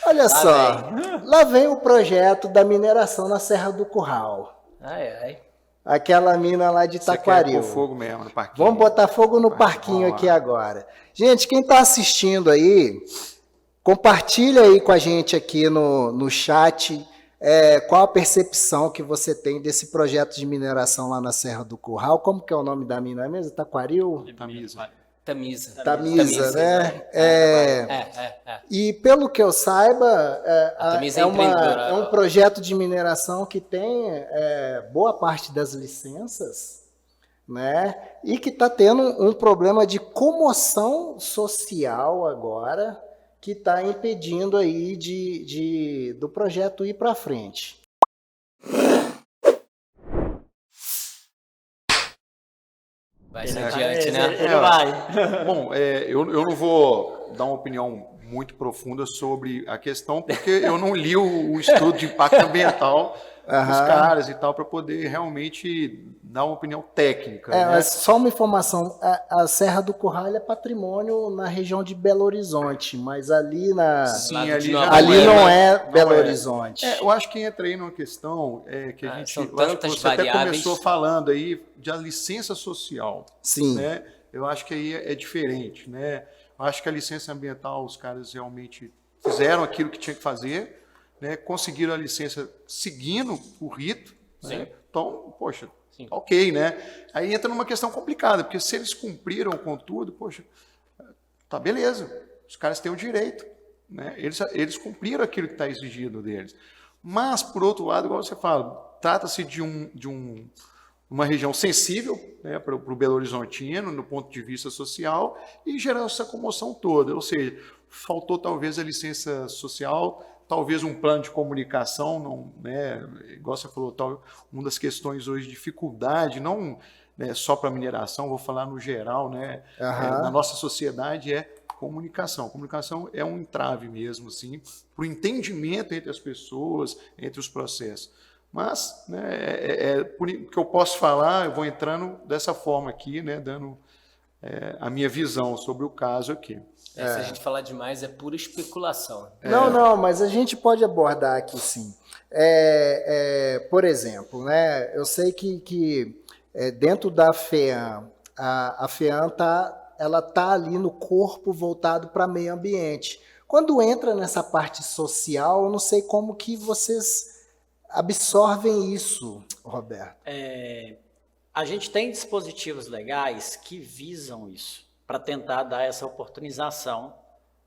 Olha Lá só, vem. lá vem o projeto da mineração na Serra do Curral. Ai, ai. Aquela mina lá de Você quer pôr Taquaril. fogo mesmo no parquinho. Vamos botar fogo no parquinho Vamos aqui lá. agora. Gente, quem está assistindo aí, compartilha aí com a gente aqui no chat qual a percepção que você tem desse projeto de mineração lá na Serra do Curral. Como que é o nome da mina mesmo? Taquaril? Tamisa, né? E pelo que eu saiba, Tamisa é empreendedora. é um projeto de mineração que tem boa parte das licenças, né? E que está tendo um problema de comoção social agora, que está impedindo aí do projeto ir para frente. Vai ser adiante, né? Ele vai. Bom, eu não vou dar uma opinião muito profunda sobre a questão, porque eu não li o estudo de impacto ambiental dos caras e tal, para poder realmente dar uma opinião técnica. Né? Mas só uma informação, a Serra do Curral é patrimônio na região de Belo Horizonte, mas ali Sim, ali não é Belo Horizonte. Eu acho que entra aí numa questão que a gente, são eu acho que tantas você até variáveis. começou falando aí de a licença social. Sim. Né? Eu acho que aí é diferente, né? Eu acho que a licença ambiental, os caras realmente fizeram aquilo que tinha que fazer, né? Conseguiram a licença seguindo o rito, né? Então, poxa, ok, né? Aí entra numa questão complicada, porque se eles cumpriram com tudo, poxa, tá beleza, os caras têm o direito, né? Eles cumpriram aquilo que está exigido deles. Mas, por outro lado, igual você fala, trata-se de uma região sensível, né, para o Belo Horizontino, no ponto de vista social, e gerou essa comoção toda. Ou seja, faltou talvez a licença social, talvez um plano de comunicação, não, né, igual você falou, uma das questões hoje de dificuldade, não só para mineração, vou falar no geral, né, na nossa sociedade comunicação. Comunicação é um entrave mesmo, assim, para o entendimento entre as pessoas, entre os processos. Mas, né, por que eu posso falar, eu vou entrando dessa forma aqui, né, dando a minha visão sobre o caso aqui. Se a gente falar demais, é pura especulação. Não, mas a gente pode abordar aqui sim. Por exemplo, né, eu sei que dentro da FEAM, a FEAM ela tá ali no corpo voltado para meio ambiente. Quando entra nessa parte social, eu não sei como que vocês absorvem isso, Roberto. A gente tem dispositivos legais que visam isso, para tentar dar essa oportunização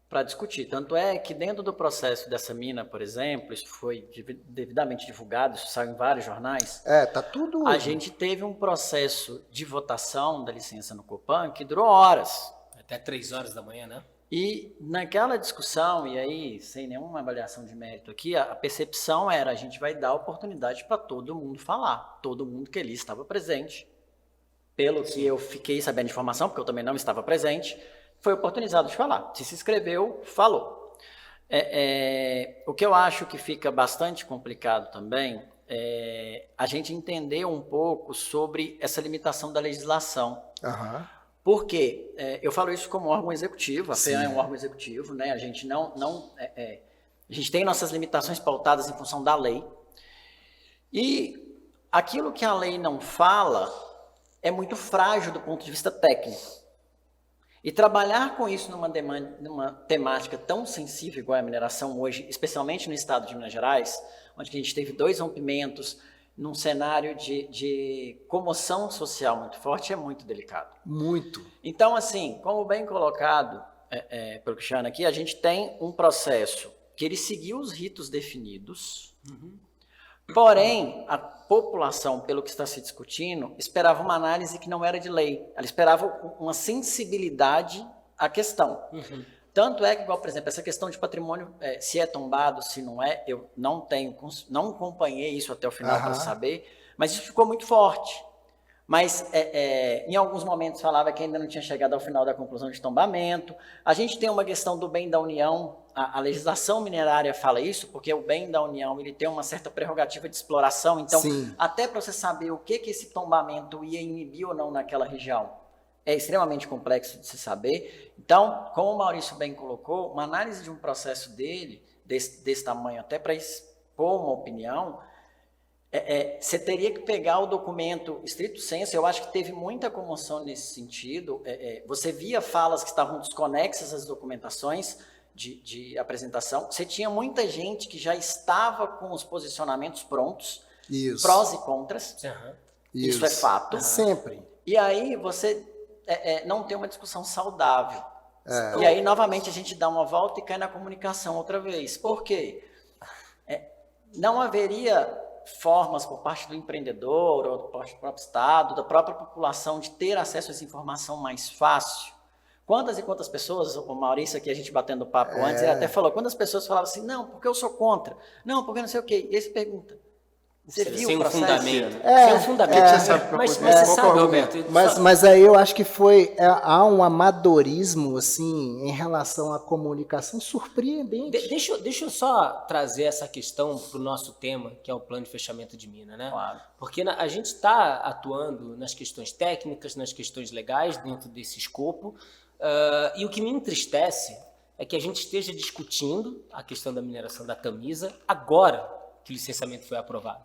para discutir. Tanto é que dentro do processo dessa mina, por exemplo, isso foi devidamente divulgado, isso saiu em vários jornais. Tá tudo. A gente teve um processo de votação da licença no Copan que durou horas. Até 3 horas da manhã, né? E naquela discussão, e aí, sem nenhuma avaliação de mérito aqui, a percepção era: a gente vai dar oportunidade para todo mundo falar, todo mundo que ali estava presente. Pelo que eu fiquei sabendo de informação, porque eu também não estava presente, foi oportunizado de falar. Se inscreveu, falou. O que eu acho que fica bastante complicado também é a gente entender um pouco sobre essa limitação da legislação. Porque eu falo isso como órgão executivo, a FEAM é um órgão executivo, né? A gente a gente tem nossas limitações pautadas em função da lei. E aquilo que a lei não fala é muito frágil do ponto de vista técnico. E trabalhar com isso numa temática tão sensível igual a mineração hoje, especialmente no estado de Minas Gerais, onde a gente teve 2 rompimentos, num cenário de comoção social muito forte, é muito delicado. Muito. Então, assim, como bem colocado pelo Cristiano aqui, a gente tem um processo que ele seguiu os ritos definidos, porém, a população, pelo que está se discutindo, esperava uma análise que não era de lei. Ela esperava uma sensibilidade à questão. Tanto é que, igual, por exemplo, essa questão de patrimônio, se é tombado, se não é, eu não acompanhei isso até o final para saber, mas isso ficou muito forte. Mas em alguns momentos falava que ainda não tinha chegado ao final da conclusão de tombamento. A gente tem uma questão do bem da União, a legislação minerária fala isso, porque o bem da União ele tem uma certa prerrogativa de exploração, então até para você saber o que esse tombamento ia inibir ou não naquela região, é extremamente complexo de se saber. Então, como o Maurício bem colocou, uma análise de um processo dele desse tamanho, até para expor uma opinião, você teria que pegar o documento estrito sensu. Eu acho que teve muita comoção nesse sentido. Você via falas que estavam desconexas às documentações de apresentação. Você tinha muita gente que já estava com os posicionamentos prontos, prós e contras. Isso é fato. Sempre. E aí você não tem uma discussão saudável. E aí, novamente, a gente dá uma volta e cai na comunicação outra vez. Por quê? Não haveria formas por parte do empreendedor, ou por parte do próprio Estado, da própria população, de ter acesso a essa informação mais fácil. Quantas e quantas pessoas, o Maurício aqui, a gente batendo papo antes, ele até falou, quantas pessoas falavam assim, não, porque eu sou contra, não, porque não sei o quê. E aí você pergunta, você viu sem o processo? fundamento. Sem um fundamento. Mas você sabe, Roberto... Mas aí eu acho que há um amadorismo, assim, em relação à comunicação surpreendente. Deixa eu só trazer essa questão para o nosso tema, que é o plano de fechamento de mina, né? Claro. Porque a gente está atuando nas questões técnicas, nas questões legais, dentro desse escopo, e o que me entristece é que a gente esteja discutindo a questão da mineração da Tamisa agora que o licenciamento foi aprovado.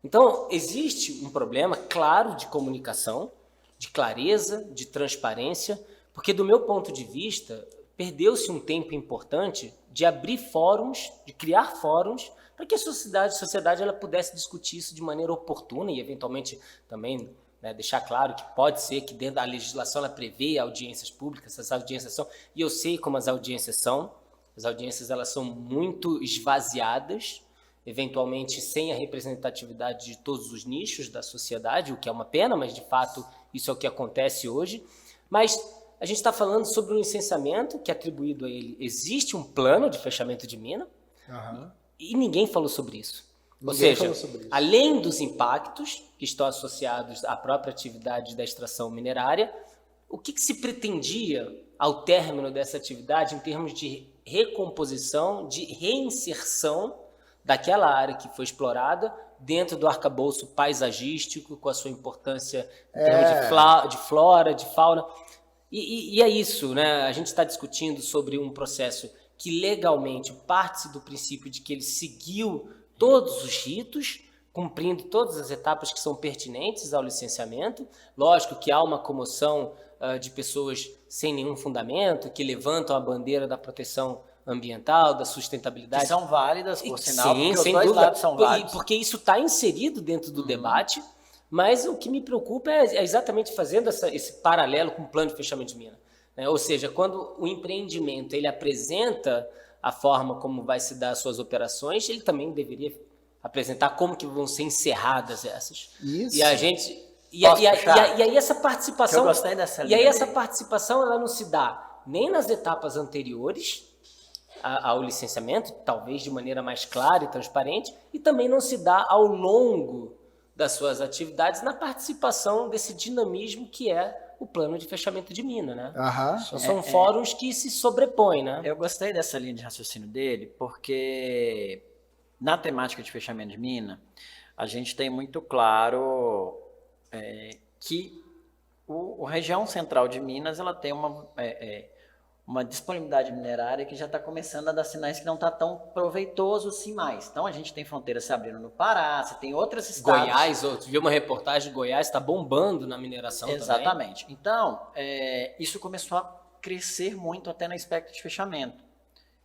Então, existe um problema claro de comunicação, de clareza, de transparência, porque, do meu ponto de vista, perdeu-se um tempo importante de abrir fóruns, de criar fóruns, para que a sociedade ela pudesse discutir isso de maneira oportuna e, eventualmente, também deixar claro que pode ser que dentro da legislação ela prevê audiências públicas, essas audiências são, e eu sei como as audiências elas são muito esvaziadas, eventualmente sem a representatividade de todos os nichos da sociedade, o que é uma pena, mas de fato isso é o que acontece hoje. Mas a gente está falando sobre um licenciamento que é atribuído a ele. Existe um plano de fechamento de mina e ninguém falou sobre isso. Ou seja, além dos impactos que estão associados à própria atividade da extração minerária, o que se pretendia ao término dessa atividade em termos de recomposição, de reinserção daquela área que foi explorada dentro do arcabouço paisagístico, com a sua importância em termos de flora, de fauna. E é isso, né? A gente está discutindo sobre um processo que legalmente parte do princípio de que ele seguiu todos os ritos, cumprindo todas as etapas que são pertinentes ao licenciamento. Lógico que há uma comoção de pessoas sem nenhum fundamento, que levantam a bandeira da proteção ambiental, da sustentabilidade. Que são válidas, por sinal, sim, porque os dois lados são válidos. Porque isso está inserido dentro do debate, mas o que me preocupa é exatamente fazendo esse paralelo com o plano de fechamento de mina. Ou seja, quando o empreendimento ele apresenta a forma como vai se dar as suas operações, ele também deveria apresentar como que vão ser encerradas essas. Isso. E a gente... E aí essa participação... Eu gostei dessa linha. E aí essa participação ela não se dá nem nas etapas anteriores ao licenciamento, talvez de maneira mais clara e transparente, e também não se dá ao longo das suas atividades na participação desse dinamismo que é o plano de fechamento de mina, né? Então, são fóruns que se sobrepõem, né? Eu gostei dessa linha de raciocínio dele, porque na temática de fechamento de mina, a gente tem muito claro que a região central de Minas ela tem uma disponibilidade minerária que já está começando a dar sinais que não está tão proveitoso assim mais. Então, a gente tem fronteiras se abrindo no Pará, você tem outros estados... Goiás, eu vi uma reportagem de Goiás, está bombando na mineração Exatamente. Também. Então, isso começou a crescer muito até no aspecto de fechamento.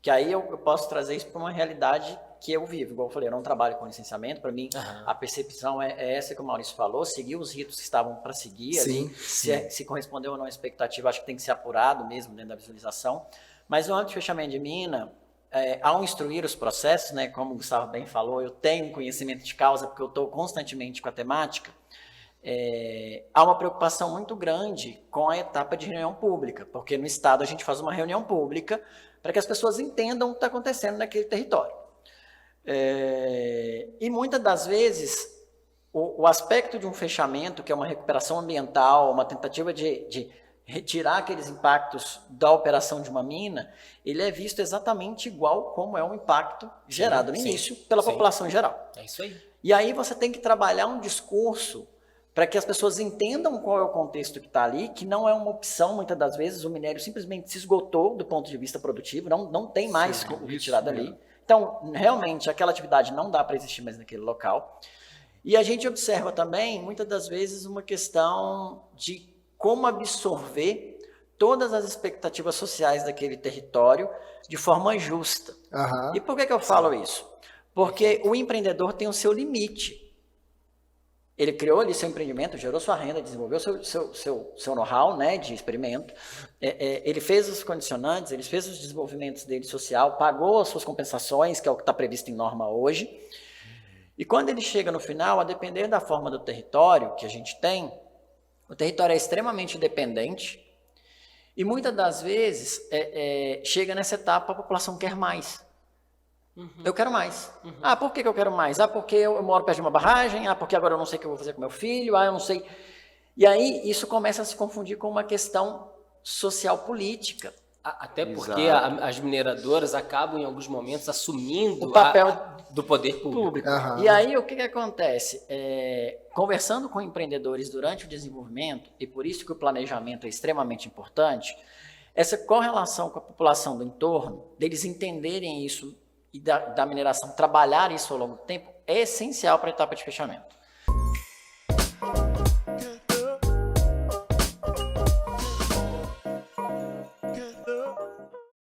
Que aí eu posso trazer isso para uma realidade que eu vivo. Igual eu falei, eu não trabalho com licenciamento, para mim a percepção é essa que o Maurício falou, seguir os ritos que estavam para seguir, sim, ali, se correspondeu ou não à expectativa, acho que tem que ser apurado mesmo dentro da visualização. Mas no âmbito de fechamento de mina, ao instruir os processos, né, como o Gustavo bem falou, eu tenho conhecimento de causa porque eu estou constantemente com a temática, há uma preocupação muito grande com a etapa de reunião pública, porque no Estado a gente faz uma reunião pública para que as pessoas entendam o que está acontecendo naquele território. E muitas das vezes, o aspecto de um fechamento, que é uma recuperação ambiental, uma tentativa de retirar aqueles impactos da operação de uma mina, ele é visto exatamente igual como é o impacto gerado no início pela população em geral. É isso aí. E aí você tem que trabalhar um discurso para que as pessoas entendam qual é o contexto que está ali, que não é uma opção, muitas das vezes o minério simplesmente se esgotou do ponto de vista produtivo, não tem mais o retirado ali. Então, realmente, aquela atividade não dá para existir mais naquele local. E a gente observa também, muitas das vezes, uma questão de como absorver todas as expectativas sociais daquele território de forma justa. Aham. E por que eu falo isso? Porque o empreendedor tem o seu limite. Ele criou ali seu empreendimento, gerou sua renda, desenvolveu seu know-how, né, de experimento. Ele fez os condicionantes, ele fez os desenvolvimentos dele social, pagou as suas compensações, que é o que está previsto em norma hoje. E quando ele chega no final, a depender da forma do território que a gente tem, o território é extremamente dependente e muitas das vezes chega nessa etapa a população quer mais. Eu quero mais. Ah, por que eu quero mais? Ah, porque eu moro perto de uma barragem. Ah, porque agora eu não sei o que eu vou fazer com meu filho. Ah, eu não sei. E aí isso começa a se confundir com uma questão social política. Até porque Exato. as mineradoras acabam, em alguns momentos, assumindo O papel do poder público. Aham. E aí o que acontece? Conversando com empreendedores durante o desenvolvimento, e por isso que o planejamento é extremamente importante, essa correlação com a população do entorno, deles entenderem isso e da mineração, trabalhar isso ao longo do tempo, é essencial para a etapa de fechamento.